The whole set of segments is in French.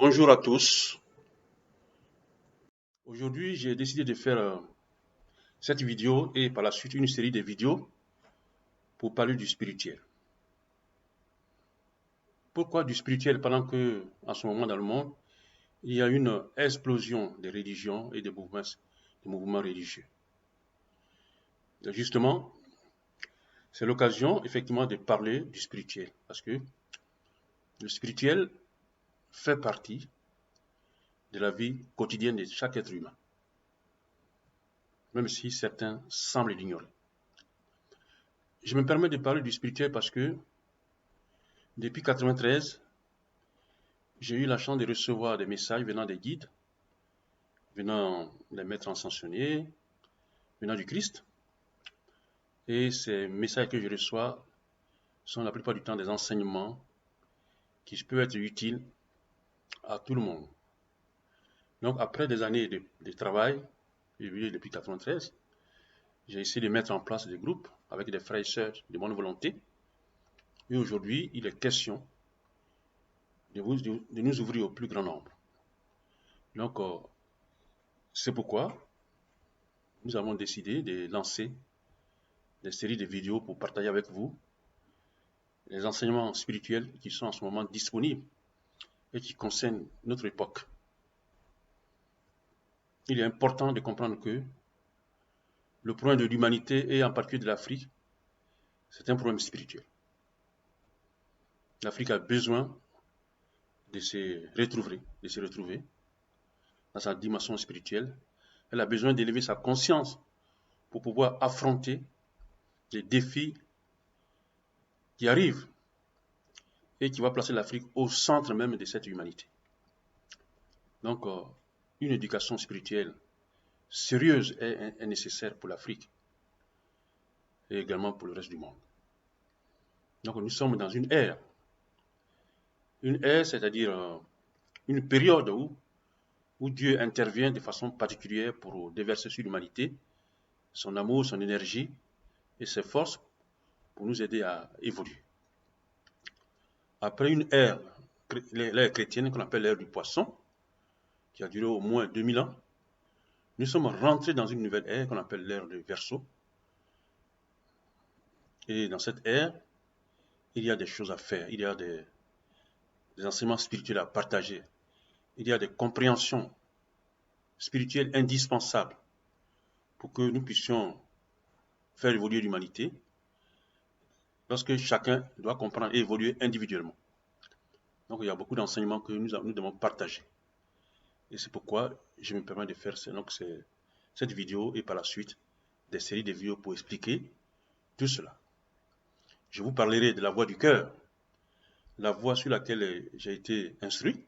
Bonjour à tous. Aujourd'hui, j'ai décidé de faire cette vidéo et par la suite une série de vidéos pour parler du spirituel. Pourquoi du spirituel pendant que, en ce moment dans le monde, il y a une explosion des religions et des mouvements religieux. Et justement, c'est l'occasion effectivement de parler du spirituel parce que le spirituel fait partie de la vie quotidienne de chaque être humain, même si certains semblent l'ignorer. Je me permets de parler du spirituel parce que depuis 1993, j'ai eu la chance de recevoir des messages venant des guides, venant des maîtres ascensionnés, venant du Christ. Et ces messages que je reçois sont la plupart du temps des enseignements qui peuvent être utiles à tout le monde. Donc après des années de travail, depuis 1993, j'ai essayé de mettre en place des groupes avec des frères et sœurs de bonne volonté. Et aujourd'hui, il est question de nous ouvrir au plus grand nombre. Donc, c'est pourquoi nous avons décidé de lancer des séries de vidéos pour partager avec vous les enseignements spirituels qui sont en ce moment disponibles et qui concernent notre époque. Il est important de comprendre que le problème de l'humanité et en particulier de l'Afrique, c'est un problème spirituel. L'Afrique a besoin de se retrouver dans sa dimension spirituelle. Elle a besoin d'élever sa conscience pour pouvoir affronter les défis qui arrivent et qui va placer l'Afrique au centre même de cette humanité. Donc, une éducation spirituelle sérieuse est nécessaire pour l'Afrique et également pour le reste du monde. Donc nous sommes dans une ère, c'est-à-dire une période où Dieu intervient de façon particulière pour déverser sur l'humanité son amour, son énergie et ses forces pour nous aider à évoluer. Après une ère, l'ère chrétienne qu'on appelle l'ère du poisson, qui a duré au moins 2000 ans, nous sommes rentrés dans une nouvelle ère qu'on appelle l'ère du Verseau. Et dans cette ère, il y a des choses à faire, il y a des enseignements spirituels à partager, il y a des compréhensions spirituelles indispensables pour que nous puissions faire évoluer l'humanité lorsque chacun doit comprendre et évoluer individuellement. Donc il y a beaucoup d'enseignements que nous devons partager. Et c'est pourquoi je me permets de faire cette vidéo et par la suite des séries de vidéos pour expliquer tout cela. Je vous parlerai de la voie du cœur, la voie sur laquelle j'ai été instruit,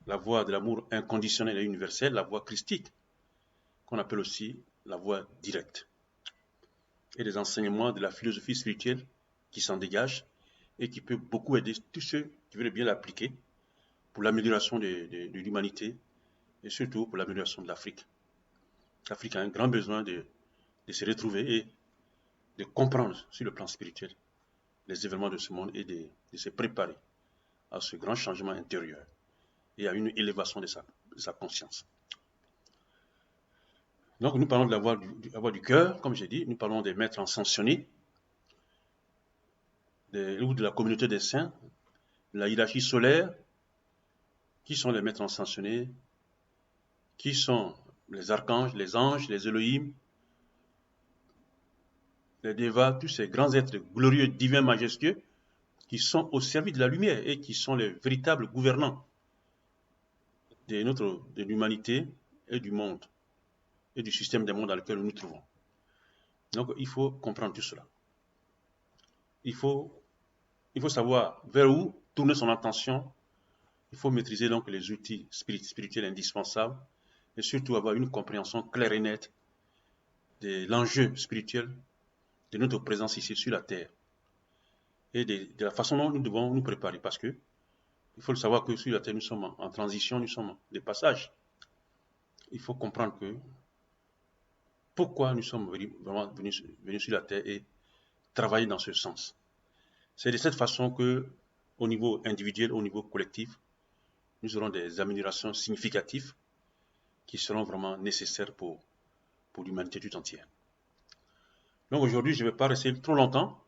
la voie de l'amour inconditionnel et universel, la voie christique, qu'on appelle aussi la voie directe, et des enseignements de la philosophie spirituelle qui s'en dégagent et qui peut beaucoup aider tous ceux qui veulent bien l'appliquer pour l'amélioration de l'humanité et surtout pour l'amélioration de l'Afrique. L'Afrique a un grand besoin de se retrouver et de comprendre sur le plan spirituel les événements de ce monde et de se préparer à ce grand changement intérieur et à une élévation de sa conscience. Donc nous parlons de la voie du cœur, comme j'ai dit, nous parlons des maîtres ascensionnés, ou de la communauté des saints, de la hiérarchie solaire. Qui sont les maîtres ascensionnés? Qui sont les archanges, les anges, les Elohim, les Devas, tous ces grands êtres glorieux, divins, majestueux, qui sont au service de la lumière et qui sont les véritables gouvernants de l'humanité et du monde et du système des mondes dans lequel nous nous trouvons. Donc il faut comprendre tout cela. Il faut savoir vers où tourner son attention. Il faut maîtriser donc les outils spirituels indispensables et surtout avoir une compréhension claire et nette de l'enjeu spirituel de notre présence ici sur la terre et de la façon dont nous devons nous préparer parce que il faut le savoir que sur la terre nous sommes en transition, nous sommes de passage. Il faut comprendre que pourquoi nous sommes vraiment venus sur la terre et travailler dans ce sens. C'est de cette façon que, au niveau individuel, au niveau collectif, nous aurons des améliorations significatives qui seront vraiment nécessaires pour l'humanité tout entière. Donc aujourd'hui, je ne vais pas rester trop longtemps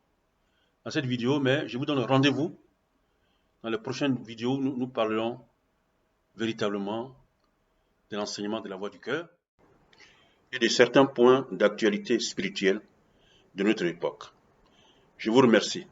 dans cette vidéo, mais je vous donne rendez-vous. Dans les prochaines vidéos, nous parlerons véritablement de l'enseignement de la voie du cœur et de certains points d'actualité spirituelle de notre époque. Je vous remercie.